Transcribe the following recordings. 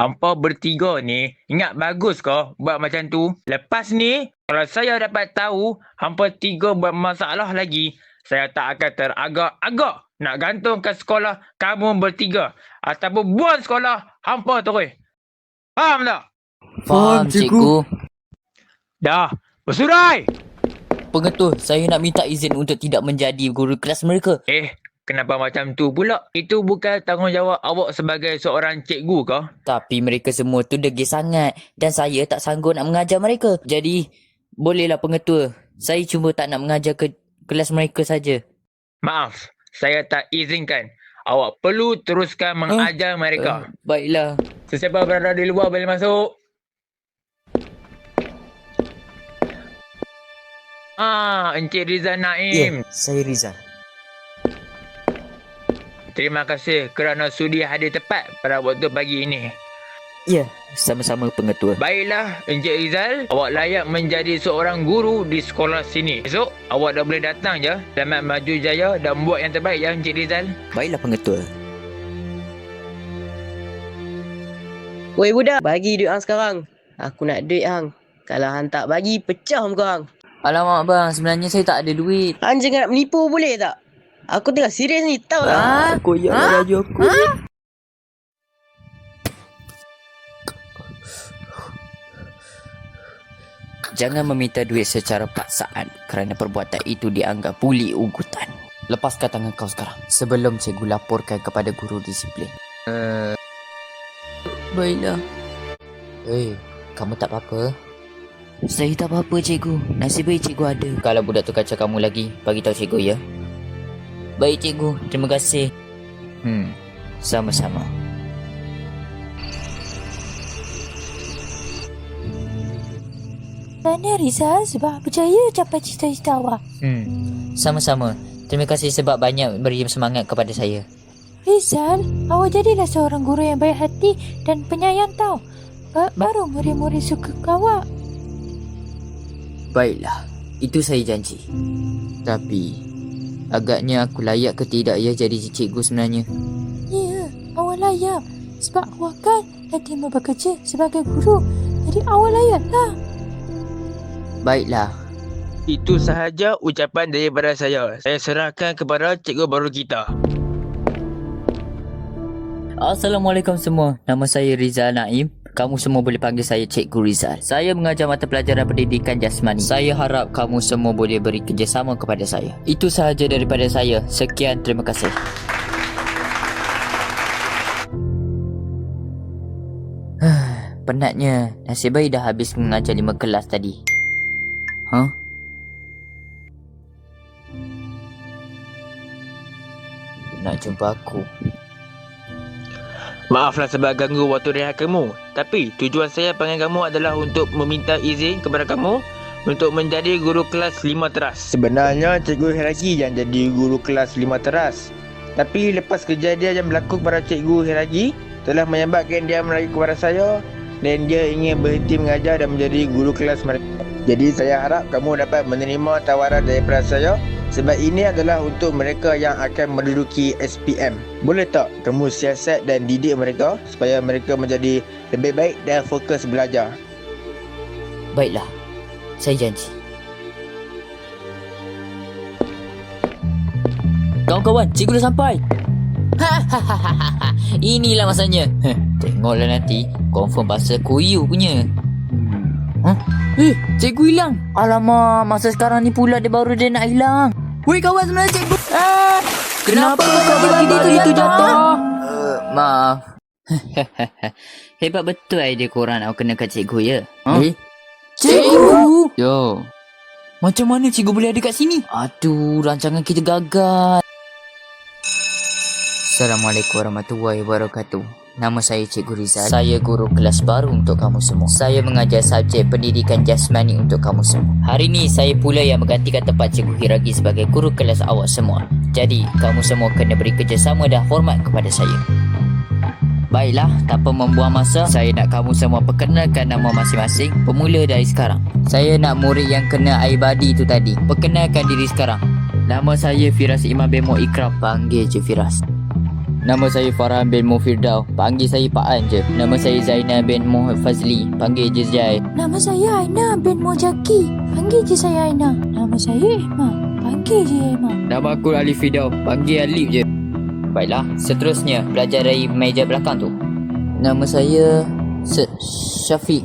hampa bertiga ni ingat bagus ke buat macam tu? Lepas ni, kalau saya dapat tahu hampa tiga buat masalah lagi, saya tak akan teragak-agak nak gantungkan sekolah kamu bertiga. Ataupun buang sekolah hampa terus. Faham tak? Faham, cikgu. Dah, bersurai! Pengetua, saya nak minta izin untuk tidak menjadi guru kelas mereka. Kenapa macam tu pula? Itu bukan tanggungjawab awak sebagai seorang cikgu ke? Tapi mereka semua tu degil sangat dan saya tak sanggup nak mengajar mereka. Jadi, bolehlah pengetua. Saya cuma tak nak mengajar ke kelas mereka saja. Maaf, saya tak izinkan. Awak perlu teruskan mengajar mereka. Baiklah. Sesiapa berada di luar boleh masuk. Encik Rizal Naim. Ya, saya Rizal. Terima kasih kerana sudi hadir tepat pada waktu pagi ini. Ya, sama-sama pengetua. Baiklah, Encik Rizal, awak layak menjadi seorang guru di sekolah sini. Esok, awak dah boleh datang je. Selamat maju jaya dan buat yang terbaik ya, Encik Rizal. Baiklah pengetua. Woi budak, bagi duit hang sekarang. Aku nak duit hang. Kalau hang tak bagi, pecah muka hang. Alamak bang, sebenarnya saya tak ada duit. Hang jangan nak menipu boleh tak? Aku tengah serius ni, tahu tak? Koyak baju aku. Jangan meminta duit secara paksaan kerana perbuatan itu dianggap buli ugutan. Lepaskan tangan kau sekarang sebelum cikgu laporkan kepada guru disiplin. Baiklah. Kamu tak apa-apa? Saya tak apa-apa cikgu. Nasib baik cikgu ada. Kalau budak tu kacau kamu lagi, bagi tahu cikgu ya. Baik cikgu, terima kasih. Sama-sama. Mana Rizal sebab berjaya capai cita-cita awak. Sama-sama. Terima kasih sebab banyak beri semangat kepada saya. Rizal, awak jadilah seorang guru yang baik hati dan penyayang tau. Baru murid-murid suka ke awak. Baiklah, itu saya janji. Tapi, agaknya aku layak ke tidak ya jadi cikgu sebenarnya? Ya, awak layak. Sebab awak kan terima bekerja sebagai guru. Jadi awak layaklah. Baiklah. Itu sahaja ucapan daripada saya. Saya serahkan kepada cikgu baru kita. Assalamualaikum semua. Nama saya Rizal Naim. Kamu semua boleh panggil saya Cikgu Rizal. Saya mengajar mata pelajaran pendidikan jasmani. Saya harap kamu semua boleh beri kerjasama kepada saya. Itu sahaja daripada saya. Sekian, terima kasih. Penatnya. Nasib baik dah habis mengajar 5 kelas tadi. Nak jumpa aku. Maaflah sebab ganggu waktu rehat kamu. Tapi tujuan saya panggil kamu adalah untuk meminta izin kepada kamu untuk menjadi guru kelas 5 teras. Sebenarnya Cikgu Hiragi yang jadi guru kelas 5 teras. Tapi lepas kejadian yang berlaku kepada Cikgu Hiragi telah menyebabkan dia melari kepada saya dan dia ingin berhenti mengajar dan menjadi guru kelas mereka. Jadi saya harap kamu dapat menerima tawaran daripada saya sebab ini adalah untuk mereka yang akan menduduki SPM. Boleh tak kamu siasat dan didik mereka supaya mereka menjadi lebih baik dan fokus belajar? Baiklah, saya janji. Kawan-kawan, cikgu dah sampai. Inilah masanya. Tengoklah nanti, confirm pasal kuyu punya. Cikgu hilang. Alamak, masa sekarang ni pula dia baru nak hilang. Woi kawan, sebenarnya cikgu. Kenapa kau bagi itu jatuh? Maaf. Hebat betul idea korang nak kenakan cikgu ya. Cikgu? Yo. Macam mana cikgu boleh ada kat sini? Aduh, rancangan kita gagal. Assalamualaikum warahmatullahi wabarakatuh. Nama saya Cikgu Rizal. Saya guru kelas baru untuk kamu semua. Saya mengajar subjek pendidikan jasmani untuk kamu semua. Hari ini saya pula yang menggantikan tempat Cikgu Hiragi sebagai guru kelas awak semua. Jadi, kamu semua kena beri kerjasama dan hormat kepada saya. Baiklah, tanpa membuang masa, saya nak kamu semua perkenalkan nama masing-masing pemula dari sekarang. Saya nak murid yang kena air badi itu tadi. Perkenalkan diri sekarang. Nama saya Firas Imam Bemo Ikram. Panggil je Firas. Nama saya Farhan bin Mufirdaw. Panggil saya Pak An je. Nama saya Zainal bin Muhammad Fazli. Panggil je Zai. Nama saya Aina bin Mojaki. Panggil je saya Aina. Nama saya Emma. Panggil je Emma. Nama aku Alif Fidaw. Panggil Alif je. Baiklah, seterusnya pelajar dari meja belakang tu. Nama saya Syafiq.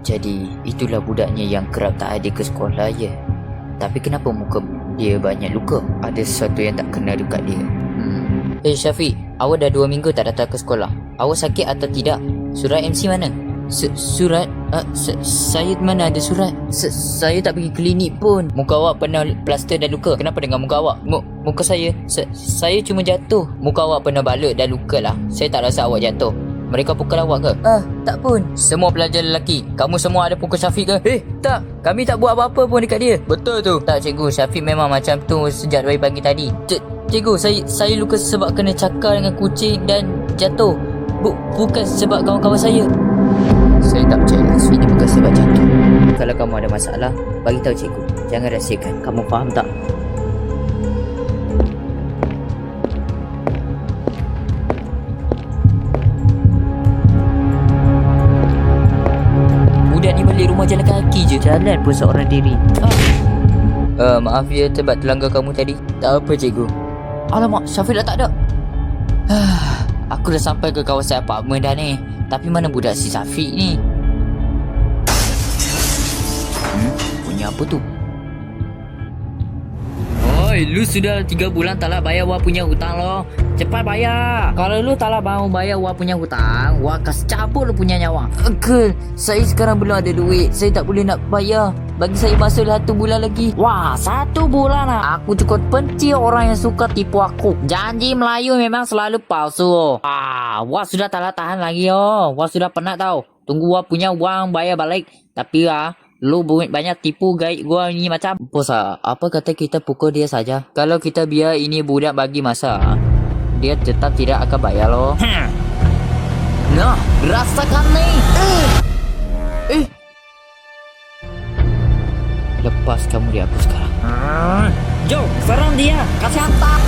Jadi, itulah budaknya yang kerap tak ada ke sekolah ya. Tapi kenapa muka dia banyak luka? Ada sesuatu yang tak kena dekat dia. Syafiq, awak dah 2 minggu tak datang ke sekolah. Awak sakit atau tidak? Surat MC mana? Surat? Saya mana ada surat? Saya tak pergi klinik pun. Muka awak pernah plaster dan luka. Kenapa dengan muka awak? Muka saya? Saya cuma jatuh. Muka awak pernah balut dan luka lah. Saya tak rasa awak jatuh. Mereka pukul awak ke? Tak pun. Semua pelajar lelaki, kamu semua ada pukul Syafiq ke? Tak. Kami tak buat apa-apa pun dekat dia. Betul tu. Tak cikgu, Syafiq memang macam tu sejak dari pagi tadi. Cikgu, saya luka sebab kena cakar dengan kucing dan jatuh. Bukan sebab kawan-kawan saya. Saya tak percaya Syafiq ni bukan sebab jatuh. Kalau kamu ada masalah, bagi tahu cikgu. Jangan rahsiakan. Kamu faham tak? Budak ni balik rumah jalan kaki je. Jalan pun seorang diri. Maaf ya terbat terlanggar kamu tadi. Tak apa cikgu. Alamak, Syafiq dah tak ada. Aku dah sampai ke kawasan apartmen dah ni. Tapi mana budak si Syafiq ni? Punya apa tu? Oi, lu sudah 3 bulan tak nak bayar wak punya hutang lo. Cepat bayar. Kalau lu tak nak mau bayar wak punya hutang, wak kasih cabut lu punya nyawa. Uncle, saya sekarang belum ada duit. Saya tak boleh nak bayar. Bagi saya masa 1 bulan lagi. Wah, 1 bulan lah. Aku cukup benci orang yang suka tipu aku. Janji Melayu memang selalu palsu. Wak sudah tak nak tahan lagi oh. Wak sudah penat tau. Tunggu wak punya uang bayar balik. Tapi lu banyak tipu gaib gua ni macam. Bos apa kata kita pukul dia saja? Kalau kita biar ini budak bagi masa, dia tetap tidak akan bayar loh. Nah, rasakan nih. Lepas kamu di aku sekarang. Jom, serang dia. Kasih hantar.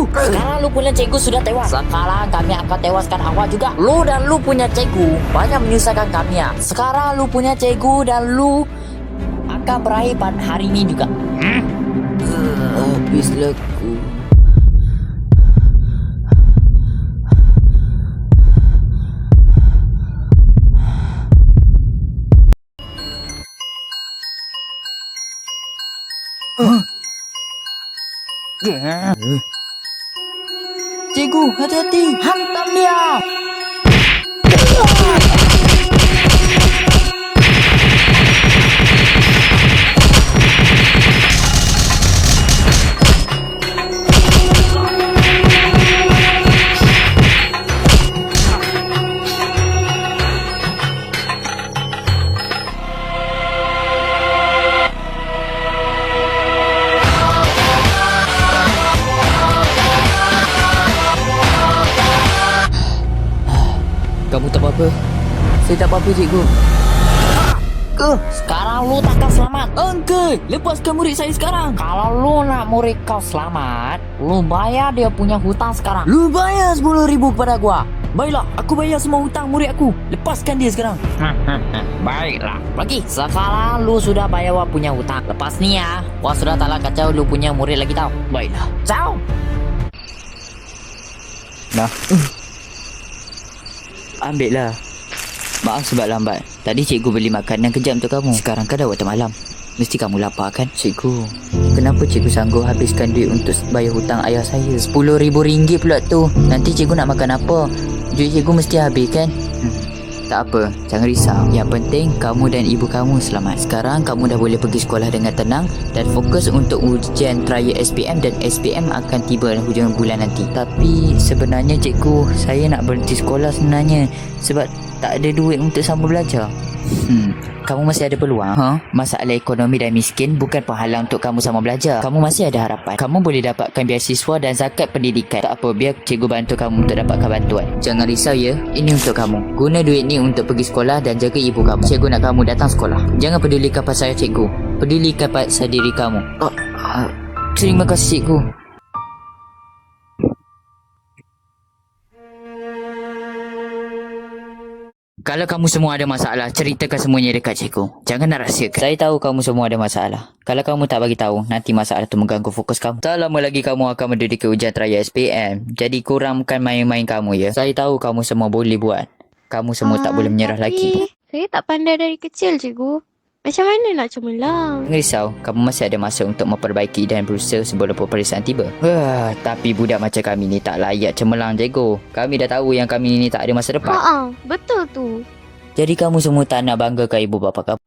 Sekarang lu punya cikgu sudah tewas. Sekarang kami akan tewaskan awak juga. Lu dan lu punya cikgu banyak menyusahkan kami ya. Sekarang lu punya cikgu dan lu akan berakhir pada hari ini juga. Habislah ku. Cikgu, hati-hati. Hantam dia. Kamu tak apa-apa? Saya tak apa-apa cikgu. Sekarang lu takkan selamat. Uncle, lepaskan murid saya sekarang. Kalau lu nak murid kau selamat, lu bayar dia punya hutang sekarang. Lu bayar 10,000 kepada gua. Baiklah, aku bayar semua hutang murid aku. Lepaskan dia sekarang. Baiklah. Pergi. Sekarang lu sudah bayar wak punya hutang. Lepas ni ya, wak sudah tak nak kacau lu punya murid lagi tau. Baiklah. Ciao. Nah. Ambil lah. Maaf sebab lambat. Tadi cikgu beli makanan kejap untuk kamu. Sekarang kan dah waktu malam. Mesti kamu lapar kan? Cikgu, kenapa cikgu sanggup habiskan duit untuk bayar hutang ayah saya? RM10,000 pula tu. Nanti cikgu nak makan apa? Duit cikgu mesti habis kan? Tak apa, jangan risau. Yang penting kamu dan ibu kamu selamat. Sekarang kamu dah boleh pergi sekolah dengan tenang dan fokus untuk ujian trial SPM, dan SPM akan tiba hujung bulan nanti. Tapi sebenarnya cikgu, saya nak berhenti sekolah sebenarnya sebab tak ada duit untuk sambung belajar. Kamu masih ada peluang. Masalah ekonomi dan miskin bukan penghalang untuk kamu sama belajar. Kamu masih ada harapan. Kamu boleh dapatkan beasiswa dan zakat pendidikan. Tak apa, biar cikgu bantu kamu untuk dapatkan bantuan. Jangan risau ya, ini untuk kamu. Guna duit ni untuk pergi sekolah dan jaga ibu kamu. Cikgu nak kamu datang sekolah. Jangan pedulikan pasal cikgu, pedulikan pasal diri kamu. Terima kasih cikgu. Kalau kamu semua ada masalah, ceritakan semuanya dekat cikgu. Jangan nak rahsiakan. Saya tahu kamu semua ada masalah. Kalau kamu tak bagi tahu, nanti masalah tu mengganggu fokus kamu. Tak lama lagi kamu akan menduduki ujian trial SPM. Jadi kurangkan main-main kamu ya. Saya tahu kamu semua boleh buat. Kamu semua tak boleh menyerah lagi. Saya tak pandai dari kecil, cikgu. Macam mana nak cemerlang? Jangan risau, kamu masih ada masa untuk memperbaiki dan berusaha sebelum peperiksaan tiba. Tapi budak macam kami ni tak layak cemerlang, cikgu. Kami dah tahu yang kami ni tak ada masa depan. Betul tu. Jadi kamu semua tak nak banggakan ibu bapa kamu.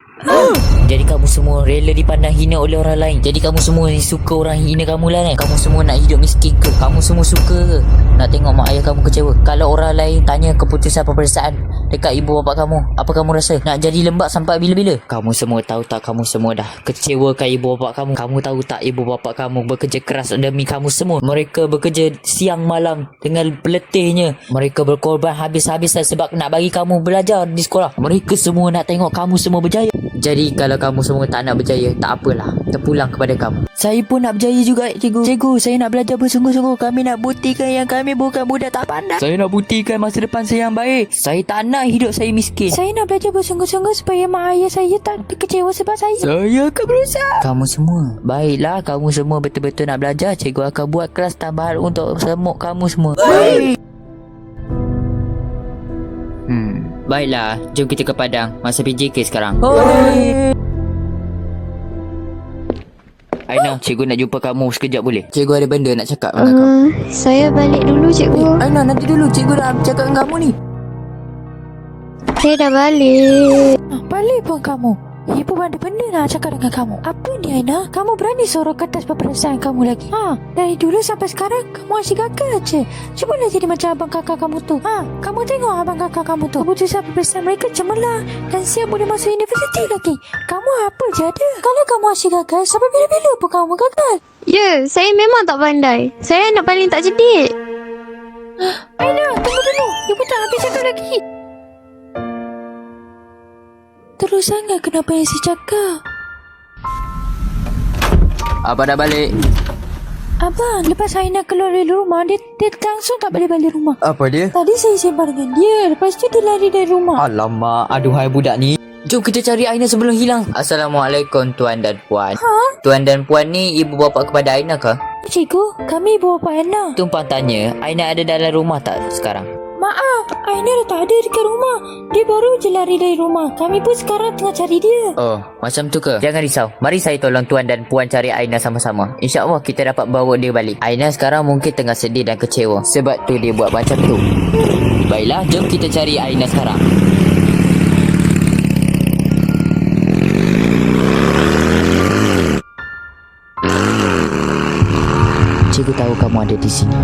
Jadi kamu semua rela dipandang hina oleh orang lain. Jadi kamu semua ni suka orang hina kamu lah kan? Kamu semua nak hidup miskin ke? Kamu semua suka ke nak tengok mak ayah kamu kecewa? Kalau orang lain tanya keputusan peperiksaan dekat ibu bapa kamu, apa kamu rasa? Nak jadi lembab sampai bila-bila? Kamu semua tahu tak, kamu semua dah kecewakan ibu bapa kamu. Kamu tahu tak, ibu bapa kamu bekerja keras demi kamu semua. Mereka bekerja siang malam dengan peletihnya. Mereka berkorban habis-habisan sebab nak bagi kamu belajar di sekolah. Mereka semua nak tengok kamu semua berjaya. Jadi kalau kamu semua tak nak berjaya, tak apalah, terpulang kepada kamu. Saya pun nak berjaya juga, cikgu. Cikgu, saya nak belajar bersungguh-sungguh. Kami nak buktikan yang kami bukan budak tak pandai. Saya nak buktikan masa depan saya yang baik. Saya tak nak hidup saya miskin. Saya nak belajar bersungguh-sungguh supaya mak ayah saya tak kecewa sebab saya. Saya akan berusaha. Kamu semua, baiklah, kamu semua betul-betul nak belajar. Cikgu akan buat kelas tambahan untuk semua kamu semua. Baik. Baiklah, jom kita ke Padang. Masa PJK sekarang. Aina, cikgu nak jumpa kamu sekejap boleh? Cikgu ada benda nak cakap dengan kamu. Saya balik dulu, cikgu. Aina, nanti dulu. Cikgu dah cakap dengan kamu ni. Saya dah balik. Balik pun kamu. Ibu ada benda nak cakap dengan kamu. Apa ni Aina? Kamu berani suruh kertas peperiksaan kamu lagi? Dari dulu sampai sekarang kamu asyik gagal je. Cubalah jadi macam abang kakak kamu tu. Kamu tengok abang kakak kamu tu. Keputusan peperiksaan mereka cemerlang dan siap boleh masuk universiti lagi. Kamu apa je ada? Kalau kamu asyik gagal, sampai bila-bila pun kamu gagal. Ya, saya memang tak pandai. Saya anak paling tak cerdik. Aina, tunggu dulu. Ibu tak habis cakap lagi. Terus sangat kenapa yang saya cakap? Abang dah balik. Abang, lepas Aina keluar dari rumah, dia langsung tak balik rumah. Apa dia? Tadi saya sembang dengan dia, lepas tu dia lari dari rumah. Alamak, aduhai budak ni. Jom kita cari Aina sebelum hilang. Assalamualaikum tuan dan puan. Tuan dan puan ni ibu bapa kepada Aina ke? Cikgu, kami ibu bapa Aina. Tumpang tanya, Aina ada dalam rumah tak sekarang? Maaf, Aina dah tak ada dekat rumah. Dia baru je lari dari rumah. Kami pun sekarang tengah cari dia. Oh, macam tu ke? Jangan risau. Mari saya tolong tuan dan puan cari Aina sama-sama. InsyaAllah kita dapat bawa dia balik. Aina sekarang mungkin tengah sedih dan kecewa. Sebab tu dia buat macam tu. Baiklah, jom kita cari Aina sekarang. Cikgu tahu kamu ada di sini.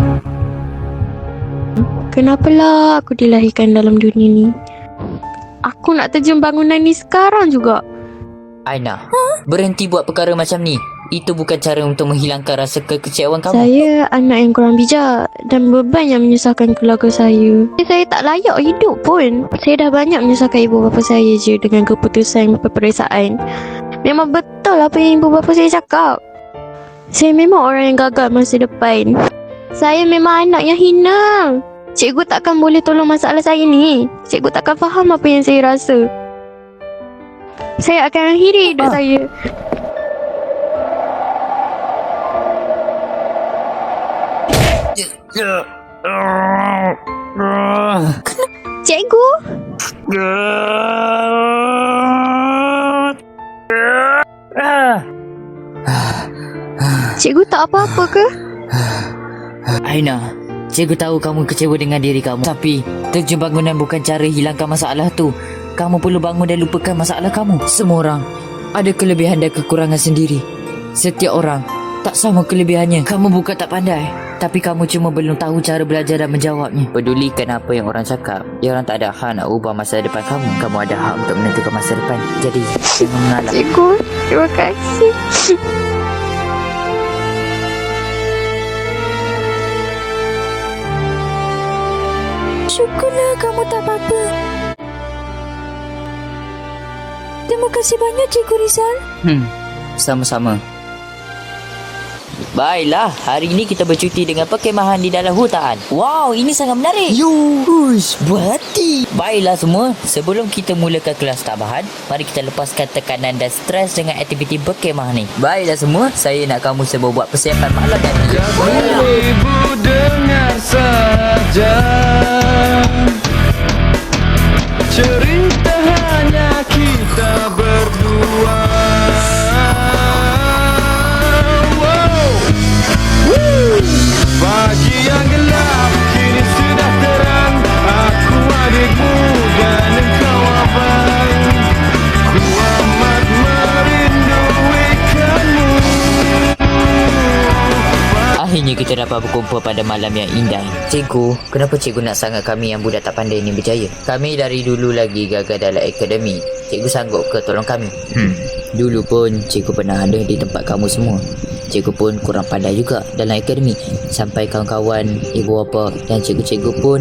Kenapalah aku dilahirkan dalam dunia ni? Aku nak terjun bangunan ni sekarang juga. Aina, berhenti buat perkara macam ni. Itu bukan cara untuk menghilangkan rasa kekecewaan kamu. Saya anak yang kurang bijak dan beban yang menyusahkan keluarga saya. Saya tak layak hidup pun. Saya dah banyak menyusahkan ibu bapa saya je dengan keputusan peperiksaan. Memang betul apa yang ibu bapa saya cakap. Saya memang orang yang gagal masa depan. Saya memang anak yang hina. Cikgu takkan boleh tolong masalah saya ni. Cikgu takkan faham apa yang saya rasa. Saya akan akhiri hidup saya. Cikgu? Ah. Cikgu tak apa-apa ke? Aina, Cikgu tahu kamu kecewa dengan diri kamu. Tapi terjun bangunan bukan cara hilangkan masalah tu. Kamu perlu bangun dan lupakan masalah kamu. Semua orang ada kelebihan dan kekurangan sendiri. Setiap orang tak sama kelebihannya. Kamu bukan tak pandai, tapi kamu cuma belum tahu cara belajar dan menjawabnya. Pedulikan apa yang orang cakap. Dia orang tak ada hak nak ubah masa depan kamu. Kamu ada hak untuk menentukan masa depan. Jadi jangan mengalah. Cikgu, terima kasih. Syukurlah kamu tak apa-apa. Terima kasih banyak Cikgu Rizal. Sama-sama. Baiklah, hari ini kita bercuti dengan perkemahan di dalam hutan. Wow, ini sangat menarik. Yuhush, berhati. Baiklah semua, sebelum kita mulakan kelas tambahan, mari kita lepaskan tekanan dan stres dengan aktiviti berkemah ni. Baiklah semua, saya nak kamu semua buat persiapan malam nanti. Ibu dengar saja cerita hanya kita berdua. Pagi yang gelap kini sudah terang. Aku adikmu dan engkau abang. Ku amat merinduikanmu. Akhirnya kita dapat berkumpul pada malam yang indah. Cikgu, kenapa cikgu nak sangat kami yang budak tak pandai ni berjaya? Kami dari dulu lagi gagal dalam akademi. Cikgu sanggup ke tolong kami? Dulu pun cikgu pernah ada di tempat kamu semua. Cikgu pun kurang pandai juga dalam akademi. Sampai kawan-kawan, ibu bapa dan cikgu-cikgu pun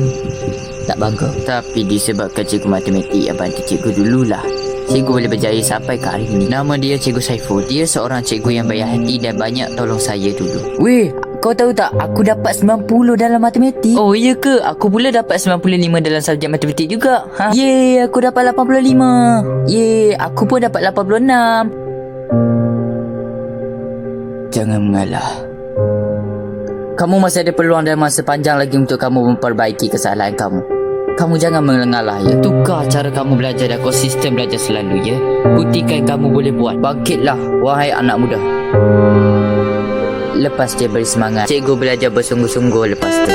tak bangga. Tapi disebabkan cikgu matematik yang bantu cikgu dululah, cikgu boleh berjaya sampai ke hari ini. Nama dia Cikgu Saiful. Dia seorang cikgu yang baik hati dan banyak tolong saya dulu. Weh, kau tahu tak, aku dapat 90 dalam matematik. Oh iya ke? Aku pula dapat 95 dalam subjek matematik juga. Yeay, aku dapat 85. Yeay, aku pun dapat 86. Jangan mengalah. Kamu masih ada peluang dan masa panjang lagi untuk kamu memperbaiki kesalahan kamu. Kamu jangan mengalah ya. Tukar cara kamu belajar dan konsisten belajar selalu ya. Buktikan kamu boleh buat. Bangkitlah wahai anak muda. Lepas dia beri semangat, cikgu belajar bersungguh-sungguh lepas tu.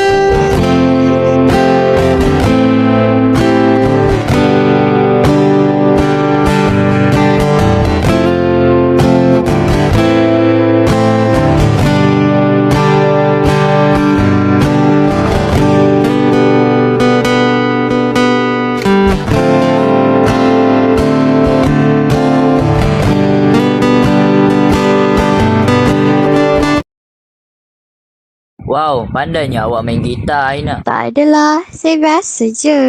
Wow, pandainya awak main gitar, Aina. Tak adalah, saya biasa je.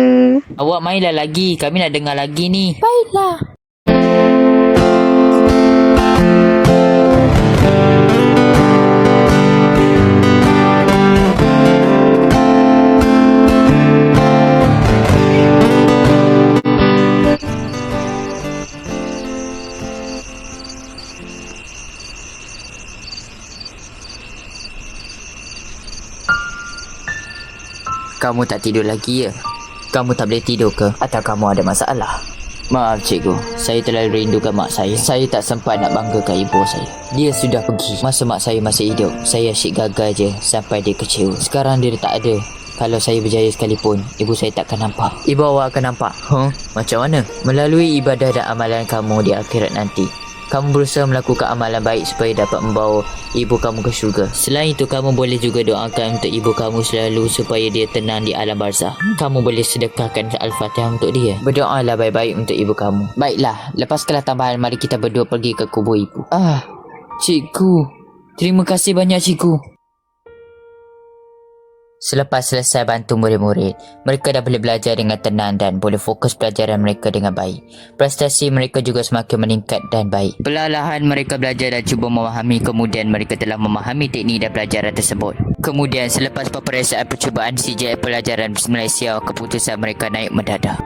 Awak mainlah lagi, kami nak dengar lagi ni. Baiklah. Kamu tak tidur lagi ya? Kamu tak boleh tidur ke? Atau kamu ada masalah? Maaf cikgu, saya terlalu rindukan mak saya. Saya tak sempat nak banggakan ibu saya. Dia sudah pergi masa mak saya masih hidup. Saya asyik gagal je sampai dia kecewa. Sekarang dia tak ada. Kalau saya berjaya sekalipun, ibu saya takkan nampak. Ibu awak akan nampak. Macam mana? Melalui ibadah dan amalan kamu di akhirat nanti. Kamu berusaha melakukan amalan baik supaya dapat membawa ibu kamu ke syurga. Selain itu, kamu boleh juga doakan untuk ibu kamu selalu supaya dia tenang di alam barzah. Kamu boleh sedekahkan Al-Fatihah untuk dia. Berdoalah baik-baik untuk ibu kamu. Baiklah, lepaskanlah tambahan. Mari kita berdua pergi ke kubur ibu. Cikgu. Terima kasih banyak cikgu. Selepas selesai bantu murid-murid, mereka dah boleh belajar dengan tenang dan boleh fokus pelajaran mereka dengan baik. Prestasi mereka juga semakin meningkat dan baik. Perlahan mereka belajar dan cuba memahami, kemudian mereka telah memahami teknik dan pelajaran tersebut. Kemudian selepas peperiksaan percubaan CJI pelajaran Malaysia, keputusan mereka naik mendadak.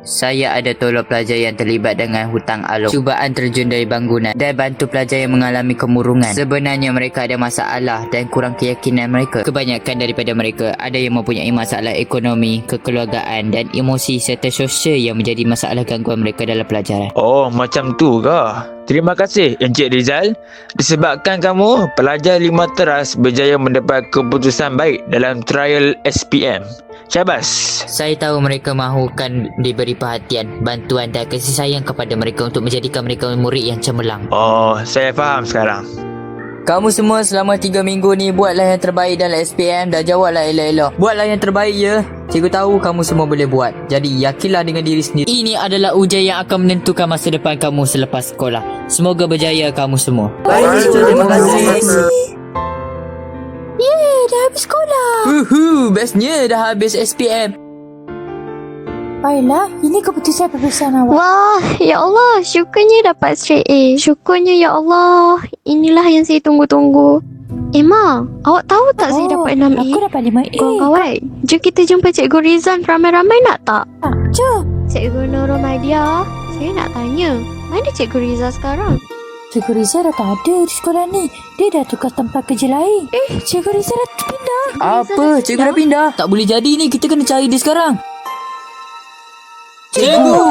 Saya ada tolong pelajar yang terlibat dengan hutang alung, cubaan terjun dari bangunan dan bantu pelajar yang mengalami kemurungan. Sebenarnya mereka ada masalah dan kurang keyakinan mereka. Kebanyakan daripada mereka ada yang mempunyai masalah ekonomi, kekeluargaan dan emosi serta sosial yang menjadi masalah gangguan mereka dalam pelajaran. Oh, macam tu ke? Terima kasih Encik Rizal. Disebabkan kamu, pelajar 5 teras berjaya mendapat keputusan baik dalam trial SPM. Syabas. Saya tahu mereka mahukan diberi perhatian, bantuan dan kasih sayang kepada mereka untuk menjadikan mereka murid yang cemerlang. Oh, saya faham sekarang. Kamu semua selama 3 minggu ni buatlah yang terbaik dalam SPM dan jawablah elok-elok. Buatlah yang terbaik ya. Cikgu tahu kamu semua boleh buat. Jadi yakinlah dengan diri sendiri. Ini adalah ujian yang akan menentukan masa depan kamu selepas sekolah. Semoga berjaya kamu semua. Baik, terima kasih. Yeay, dah habis sekolah. Bestnya dah habis SPM. Baiklah, ini keputusan peperiksaan awak. Wah, ya Allah, syukurnya dapat straight A. Syukurnya ya Allah. Inilah yang saya tunggu-tunggu. Ma, awak tahu tak saya dapat 6A? Aku dapat 5A. Kawan-kawan, jom kita jumpa Cikgu Rizal ramai-ramai nak tak? Jom. Cikgu Nurul Maidia, saya nak tanya, mana Cikgu Rizal sekarang? Cikgu Rizal dah tak ada di sekolah ni. Dia dah tukar tempat kerja lain. Cikgu Rizal dah pindah. Apa? Cikgu dah pindah? Tak boleh jadi ni. Kita kena cari dia sekarang. Cikgu!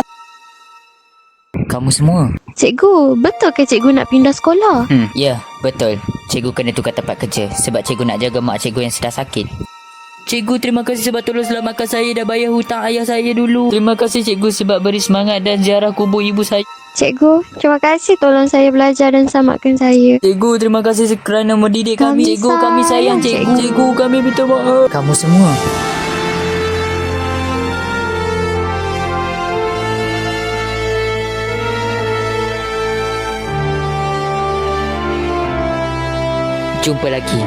Kamu semua? Cikgu, betul ke cikgu nak pindah sekolah? Ya, betul. Cikgu kena tukar tempat kerja sebab cikgu nak jaga mak cikgu yang sedang sakit. Cikgu, terima kasih sebab tolong selamatkan saya dan bayar hutang ayah saya dulu. Terima kasih cikgu sebab beri semangat dan ziarah kubur ibu saya. Cikgu, terima kasih tolong saya belajar dan selamatkan saya. Cikgu, terima kasih kerana mendidik kami. Cikgu, kami sayang cikgu. Cikgu, kami minta maaf. Kamu semua. Jumpa lagi